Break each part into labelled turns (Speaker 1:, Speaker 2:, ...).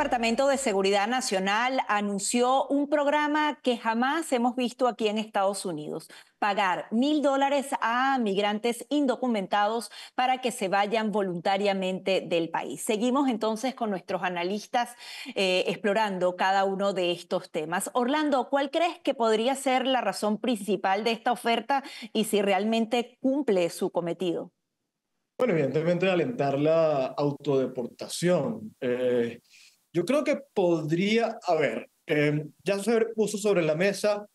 Speaker 1: Departamento de Seguridad Nacional anunció un programa que jamás hemos visto aquí en Estados Unidos: pagar $1,000 a migrantes indocumentados para que se vayan voluntariamente del país. Seguimos entonces con nuestros analistas explorando cada uno de estos temas. Orlando, ¿cuál crees que podría ser la razón principal de esta oferta y si realmente cumple su cometido?
Speaker 2: Bueno, evidentemente alentar la autodeportación. Yo creo que podría haber, ya se puso sobre la mesa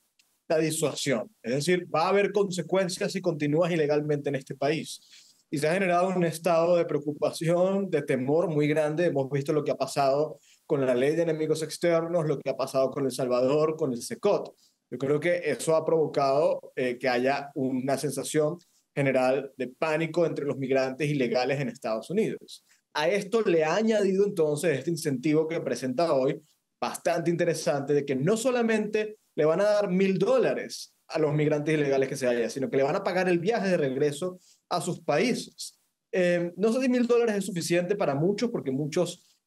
Speaker 2: la disuasión. Es decir, va a haber consecuencias si continúas ilegalmente en este país. Y se ha generado un estado de preocupación, de temor muy grande. Hemos visto lo que ha pasado con la ley de enemigos externos, lo que ha pasado con El Salvador, con el SECOT. Yo creo que eso ha provocado que haya una sensación general de pánico entre los migrantes ilegales en Estados Unidos. A esto le ha añadido entonces este incentivo que presenta hoy, bastante interesante, de que no solamente le van a dar $1,000 a los migrantes ilegales que se vayan, sino que le van a pagar el viaje de regreso a sus países. No sé si $1,000 es suficiente para muchos, porque muchos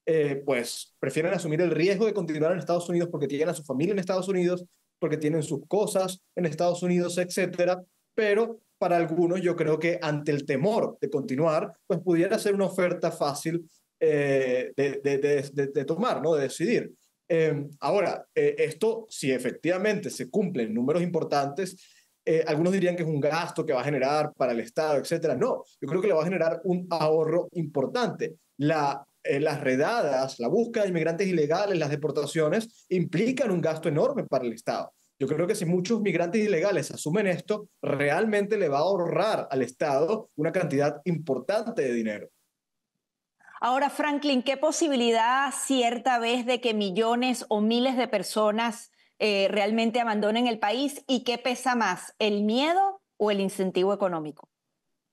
Speaker 2: pues prefieren asumir el riesgo de continuar en Estados Unidos porque tienen a su familia en Estados Unidos, porque tienen sus cosas en Estados Unidos, etcétera. Pero para algunos yo creo que ante el temor de continuar, pues pudiera ser una oferta fácil de tomar, ¿no? De decidir. Ahora, esto, si efectivamente se cumplen números importantes, algunos dirían que es un gasto que va a generar para el Estado, etcétera. No, yo creo que le va a generar un ahorro importante. Las redadas, la búsqueda de inmigrantes ilegales, las deportaciones, implican un gasto enorme para el Estado. Yo creo que si muchos migrantes ilegales asumen esto, realmente le va a ahorrar al Estado una cantidad importante de dinero.
Speaker 1: Ahora, Franklin, ¿qué posibilidad cierta ves de que millones o miles de personas realmente abandonen el país? ¿Y qué pesa más, el miedo o el incentivo económico?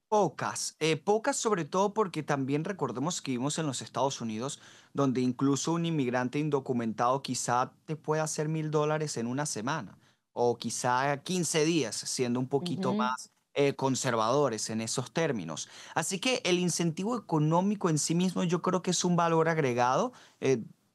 Speaker 3: Pocas sobre todo porque también recordemos que vivimos en los Estados Unidos, donde incluso un inmigrante indocumentado quizá te puede hacer $1,000 en una semana o quizá 15 días, siendo un poquito
Speaker 1: Ujú.
Speaker 3: más conservadores en esos términos. Así que el incentivo económico en sí mismo yo creo que es un valor agregado.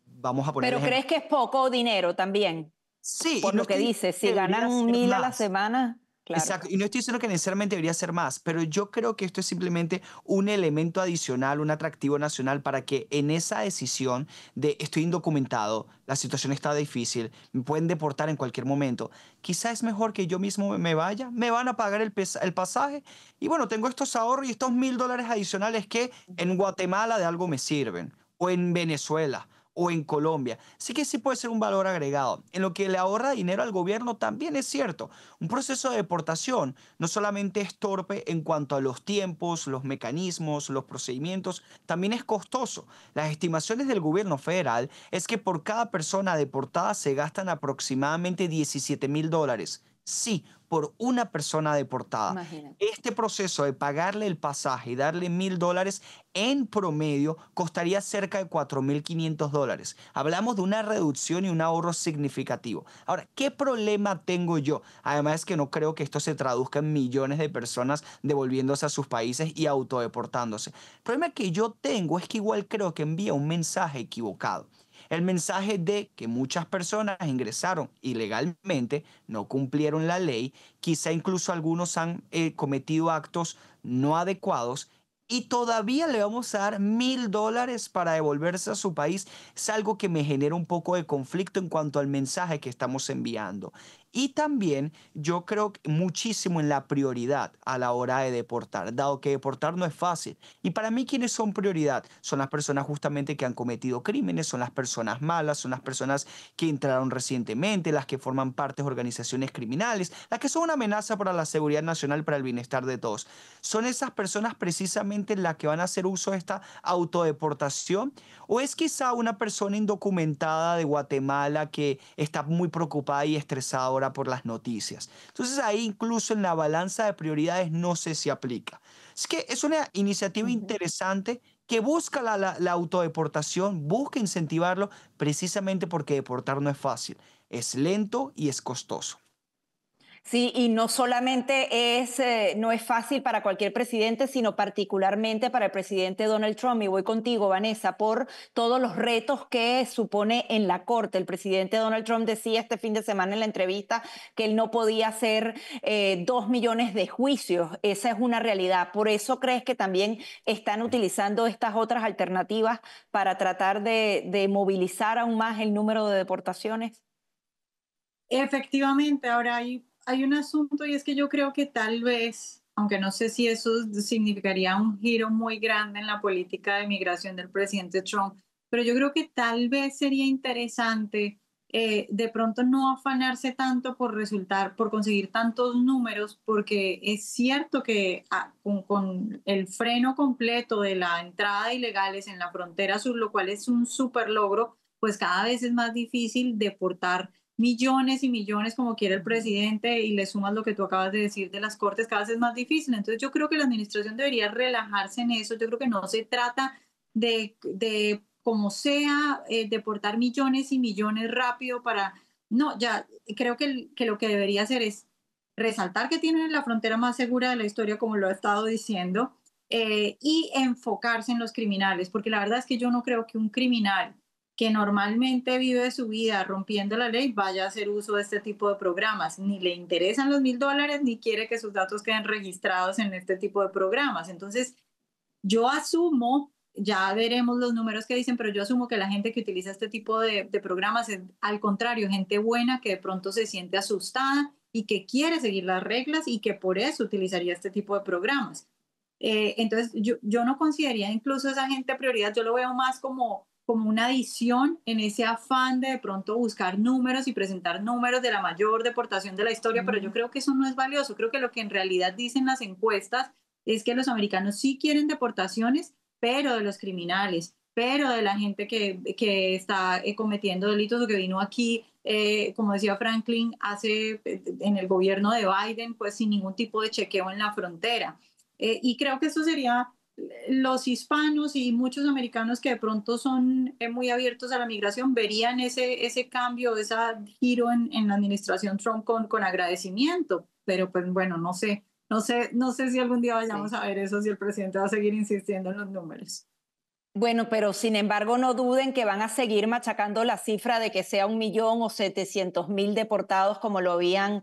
Speaker 3: Vamos a poner el
Speaker 1: Pero
Speaker 3: ejemplo.
Speaker 1: ¿crees que es poco dinero también?
Speaker 3: Sí, y
Speaker 1: Por
Speaker 3: no
Speaker 1: lo que
Speaker 3: estoy diciendo
Speaker 1: dices,
Speaker 3: que
Speaker 1: si
Speaker 3: debería
Speaker 1: ganan
Speaker 3: ser
Speaker 1: 1,000 a la
Speaker 3: más.
Speaker 1: semana, claro.
Speaker 3: Exacto, y no estoy diciendo que necesariamente debería ser más, pero yo creo que esto es simplemente un elemento adicional, un atractivo nacional para que en esa decisión de estoy indocumentado, la situación está difícil, me pueden deportar en cualquier momento, quizá es mejor que yo mismo me vaya, me van a pagar el pasaje y bueno, tengo estos ahorros y estos $1,000 adicionales que en Guatemala de algo me sirven, o en Venezuela, o en Colombia. Sí que sí puede ser un valor agregado. En lo que le ahorra dinero al gobierno también es cierto. Un proceso de deportación no solamente es torpe en cuanto a los tiempos, los mecanismos, los procedimientos, también es costoso. Las estimaciones del gobierno federal es que por cada persona deportada se gastan aproximadamente $17,000. Sí, por una persona deportada.
Speaker 1: Imagínate.
Speaker 3: Este proceso de pagarle el pasaje y darle $1,000 en promedio costaría cerca de $4,500. Hablamos de una reducción y un ahorro significativo. Ahora, ¿qué problema tengo yo? Además que no creo que esto se traduzca en millones de personas devolviéndose a sus países y autodeportándose. El problema que yo tengo es que igual creo que envía un mensaje equivocado. El mensaje de que muchas personas ingresaron ilegalmente, no cumplieron la ley, quizá incluso algunos han cometido actos no adecuados y todavía le vamos a dar $1,000 para devolverse a su país. Es algo que me genera un poco de conflicto en cuanto al mensaje que estamos enviando. Y también yo creo muchísimo en la prioridad a la hora de deportar, dado que deportar no es fácil. Y para mí, ¿quiénes son prioridad? Son las personas justamente que han cometido crímenes, son las personas malas, son las personas que entraron recientemente, las que forman parte de organizaciones criminales, las que son una amenaza para la seguridad nacional, para el bienestar de todos. ¿Son esas personas precisamente las que van a hacer uso de esta autodeportación? ¿O es quizá una persona indocumentada de Guatemala que está muy preocupada y estresada ahora por las noticias? Entonces ahí incluso en la balanza de prioridades no sé si aplica. Es que es una iniciativa
Speaker 1: Ujú.
Speaker 3: interesante que busca la autodeportación, busca incentivarlo precisamente porque deportar no es fácil, es lento y es costoso.
Speaker 1: Sí, y no solamente no es fácil para cualquier presidente, sino particularmente para el presidente Donald Trump. Y voy contigo, Vanessa, por todos los retos que supone en la Corte. El presidente Donald Trump decía este fin de semana en la entrevista que él no podía hacer 2 millones de juicios. Esa es una realidad. ¿Por eso crees que también están utilizando estas otras alternativas para tratar de movilizar aún más el número de deportaciones?
Speaker 4: Efectivamente, ahora hay un asunto y es que yo creo que tal vez, aunque no sé si eso significaría un giro muy grande en la política de migración del presidente Trump, pero yo creo que tal vez sería interesante de pronto no afanarse tanto por por conseguir tantos números, porque es cierto que con el freno completo de la entrada de ilegales en la frontera sur, lo cual es un súper logro, pues cada vez es más difícil deportar millones y millones como quiere el presidente y le sumas lo que tú acabas de decir de las cortes, cada vez es más difícil. Entonces yo creo que la administración debería relajarse en eso. Yo creo que no se trata de como sea, deportar millones y millones rápido para... No, ya creo que lo que debería hacer es resaltar que tienen la frontera más segura de la historia, como lo ha estado diciendo, y enfocarse en los criminales, porque la verdad es que yo no creo que un criminal que normalmente vive su vida rompiendo la ley vaya a hacer uso de este tipo de programas. Ni le interesan los $1,000 ni quiere que sus datos queden registrados en este tipo de programas. Entonces, yo asumo, ya veremos los números que dicen, pero yo asumo que la gente que utiliza este tipo de programas es al contrario, gente buena que de pronto se siente asustada y que quiere seguir las reglas y que por eso utilizaría este tipo de programas. Entonces, yo no consideraría incluso esa gente prioridad, yo lo veo más como una adición en ese afán de pronto buscar números y presentar números de la mayor deportación de la historia, pero yo creo que eso no es valioso. Creo que lo que en realidad dicen las encuestas es que los americanos sí quieren deportaciones, pero de los criminales, pero de la gente que está cometiendo delitos o que vino aquí, como decía Franklin, en el gobierno de Biden, pues sin ningún tipo de chequeo en la frontera. Y creo que eso sería los hispanos y muchos americanos que de pronto son muy abiertos a la migración verían ese cambio, ese giro en la administración Trump con agradecimiento. Pero pues bueno, no sé si algún día vayamos
Speaker 1: Sí.
Speaker 4: a ver eso, si el presidente va a seguir insistiendo en los números.
Speaker 1: Bueno, pero sin embargo no duden que van a seguir machacando la cifra de que sea 1 millón o 700.000 deportados como lo habían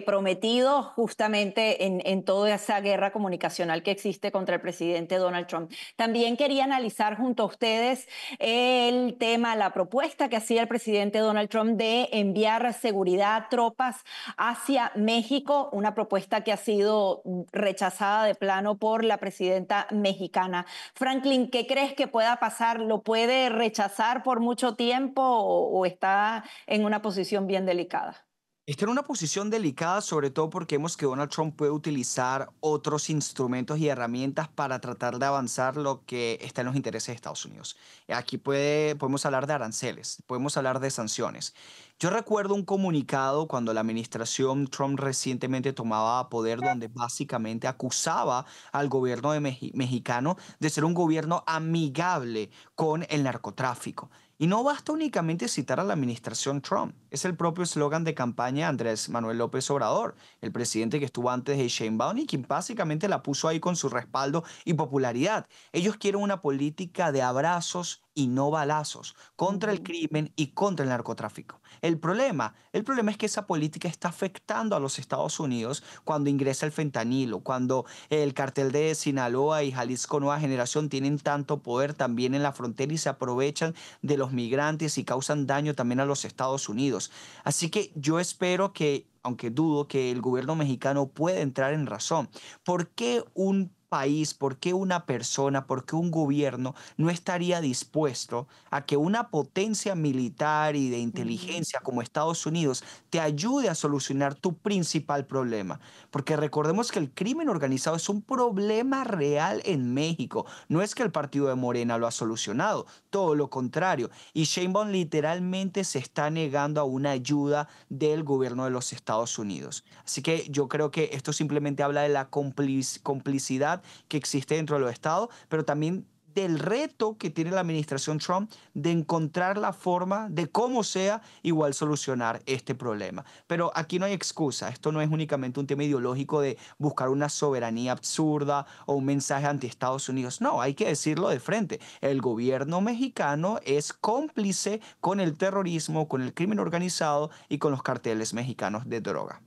Speaker 1: prometido justamente en toda esa guerra comunicacional que existe contra el presidente Donald Trump. También quería analizar junto a ustedes el tema, la propuesta que hacía el presidente Donald Trump de enviar seguridad, tropas hacia México, una propuesta que ha sido rechazada de plano por la presidenta mexicana. Franklin, ¿qué crees que pueda pasar? ¿Lo puede rechazar por mucho tiempo o está en una posición bien delicada?
Speaker 3: Está en una posición delicada, sobre todo porque vemos que Donald Trump puede utilizar otros instrumentos y herramientas para tratar de avanzar lo que está en los intereses de Estados Unidos. Aquí podemos hablar de aranceles, podemos hablar de sanciones. Yo recuerdo un comunicado cuando la administración Trump recientemente tomaba poder donde básicamente acusaba al gobierno mexicano de ser un gobierno amigable con el narcotráfico. Y no basta únicamente citar a la administración Trump, es el propio eslogan de campaña de Andrés Manuel López Obrador, el presidente que estuvo antes de Sheinbaum y quien básicamente la puso ahí con su respaldo y popularidad. Ellos quieren una política de abrazos y no balazos contra el
Speaker 1: Ujú.
Speaker 3: crimen y contra el narcotráfico. El problema es que esa política está afectando a los Estados Unidos cuando ingresa el fentanilo, cuando el cartel de Sinaloa y Jalisco Nueva Generación tienen tanto poder también en la frontera y se aprovechan de los migrantes y causan daño también a los Estados Unidos. Así que yo espero que, aunque dudo que el gobierno mexicano pueda entrar en razón, ¿por qué un país, por qué una persona, por qué un gobierno no estaría dispuesto a que una potencia militar y de
Speaker 1: Ujú.
Speaker 3: inteligencia como Estados Unidos te ayude a solucionar tu principal problema? Porque recordemos que el crimen organizado es un problema real en México. No es que el partido de Morena lo ha solucionado, todo lo contrario. Y Sheinbaum literalmente se está negando a una ayuda del gobierno de los Estados Unidos. Así que yo creo que esto simplemente habla de la complicidad que existe dentro de los estados, pero también del reto que tiene la administración Trump de encontrar la forma de cómo sea igual solucionar este problema. Pero aquí no hay excusa. Esto no es únicamente un tema ideológico de buscar una soberanía absurda o un mensaje anti Estados Unidos. No, hay que decirlo de frente. El gobierno mexicano es cómplice con el terrorismo, con el crimen organizado y con los carteles mexicanos de droga.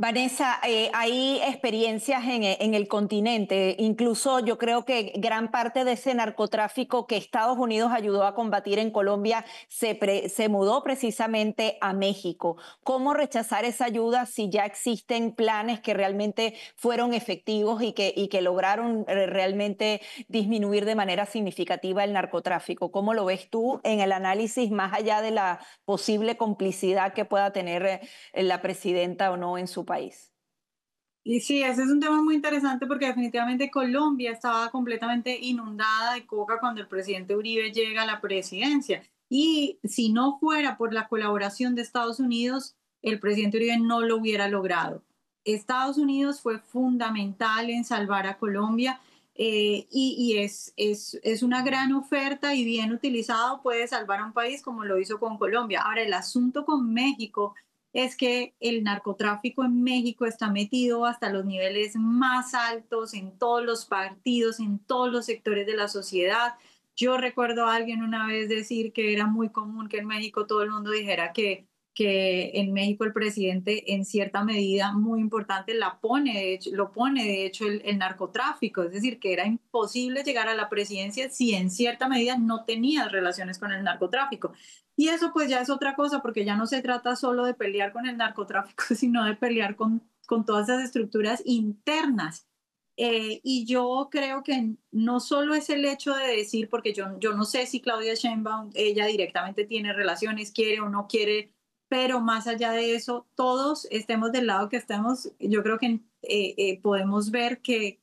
Speaker 1: Vanessa, hay experiencias en el continente, incluso yo creo que gran parte de ese narcotráfico que Estados Unidos ayudó a combatir en Colombia se mudó precisamente a México. ¿Cómo rechazar esa ayuda si ya existen planes que realmente fueron efectivos y que lograron realmente disminuir de manera significativa el narcotráfico? ¿Cómo lo ves tú en el análisis más allá de la posible complicidad que pueda tener la presidenta o no en su país?
Speaker 4: Y sí, ese es un tema muy interesante porque definitivamente Colombia estaba completamente inundada de coca cuando el presidente Uribe llega a la presidencia. Y si no fuera por la colaboración de Estados Unidos, el presidente Uribe no lo hubiera logrado. Estados Unidos fue fundamental en salvar a Colombia es una gran oferta y bien utilizado puede salvar a un país como lo hizo con Colombia. Ahora, el asunto con México es que el narcotráfico en México está metido hasta los niveles más altos en todos los partidos, en todos los sectores de la sociedad. Yo recuerdo a alguien una vez decir que era muy común que en México todo el mundo dijera que en México el presidente en cierta medida muy importante lo pone de hecho el narcotráfico, es decir, que era imposible llegar a la presidencia si en cierta medida no tenías relaciones con el narcotráfico. Y eso pues ya es otra cosa, porque ya no se trata solo de pelear con el narcotráfico, sino de pelear con todas esas estructuras internas. Y yo creo que no solo es el hecho de decir, porque yo no sé si Claudia Sheinbaum, ella directamente tiene relaciones, quiere o no quiere, pero más allá de eso, todos estemos del lado que estemos, yo creo que podemos ver que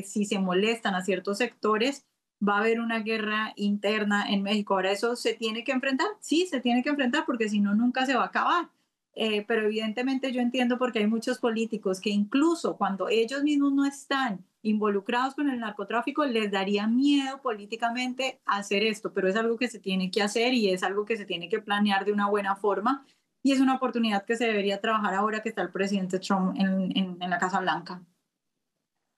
Speaker 4: si se molestan a ciertos sectores, va a haber una guerra interna en México. Ahora, ¿eso se tiene que enfrentar? Sí, se tiene que enfrentar porque si no, nunca se va a acabar. Pero evidentemente yo entiendo porque hay muchos políticos que incluso cuando ellos mismos no están involucrados con el narcotráfico, les daría miedo políticamente hacer esto, pero es algo que se tiene que hacer y es algo que se tiene que planear de una buena forma y es una oportunidad que se debería trabajar ahora que está el presidente Trump en la Casa Blanca.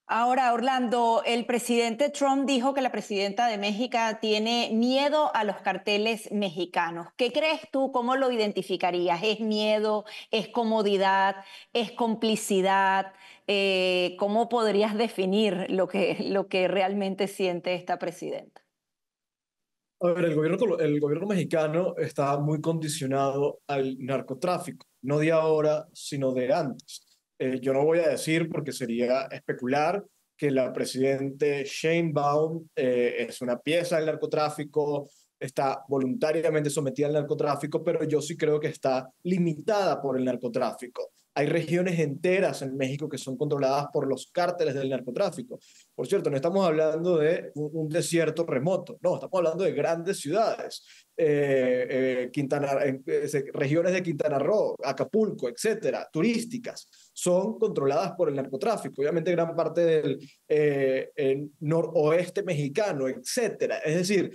Speaker 1: Ahora, Orlando, el presidente Trump dijo que la presidenta de México tiene miedo a los carteles mexicanos. ¿Qué crees tú? ¿Cómo lo identificarías? ¿Es miedo? ¿Es comodidad? ¿Es complicidad? ¿Cómo podrías definir lo que realmente siente esta presidenta?
Speaker 2: A ver, el gobierno mexicano está muy condicionado al narcotráfico, no de ahora, sino de antes. Yo no voy a decir, porque sería especular, que la presidente Sheinbaum es una pieza del narcotráfico, está voluntariamente sometida al narcotráfico, pero yo sí creo que está limitada por el narcotráfico. Hay regiones enteras en México que son controladas por los cárteles del narcotráfico. Por cierto, no estamos hablando de un desierto remoto, no, estamos hablando de grandes ciudades, regiones de Quintana Roo, Acapulco, etcétera, turísticas, son controladas por el narcotráfico. Obviamente gran parte del el noroeste mexicano, etcétera. Es decir,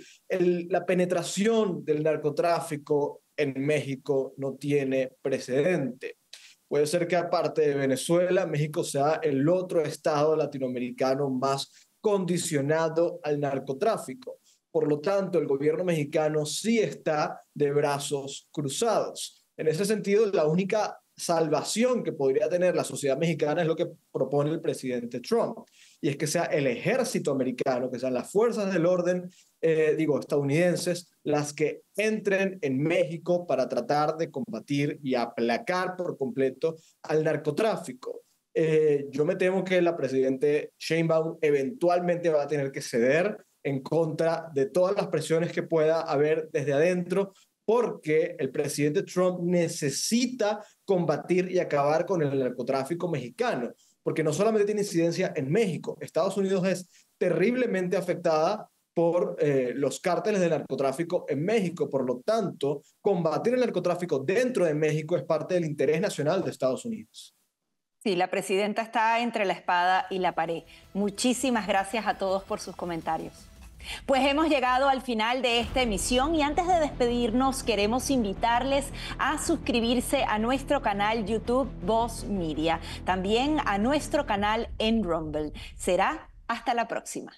Speaker 2: la penetración del narcotráfico en México no tiene precedente. Puede ser que aparte de Venezuela, México sea el otro estado latinoamericano más condicionado al narcotráfico. Por lo tanto, el gobierno mexicano sí está de brazos cruzados. En ese sentido, la única salvación que podría tener la sociedad mexicana es lo que propone el presidente Trump, y es que sea el ejército americano, que sean las fuerzas del orden, estadounidenses, las que entren en México para tratar de combatir y aplacar por completo al narcotráfico. Yo me temo que la presidente Sheinbaum eventualmente va a tener que ceder en contra de todas las presiones que pueda haber desde adentro, porque el presidente Trump necesita combatir y acabar con el narcotráfico mexicano, porque no solamente tiene incidencia en México, Estados Unidos es terriblemente afectada por los cárteles de narcotráfico en México. Por lo tanto, combatir el narcotráfico dentro de México es parte del interés nacional de Estados Unidos.
Speaker 1: Sí, la presidenta está entre la espada y la pared. Muchísimas gracias a todos por sus comentarios. Pues hemos llegado al final de esta emisión y antes de despedirnos queremos invitarles a suscribirse a nuestro canal YouTube Voz Media, también a nuestro canal en Rumble. Será hasta la próxima.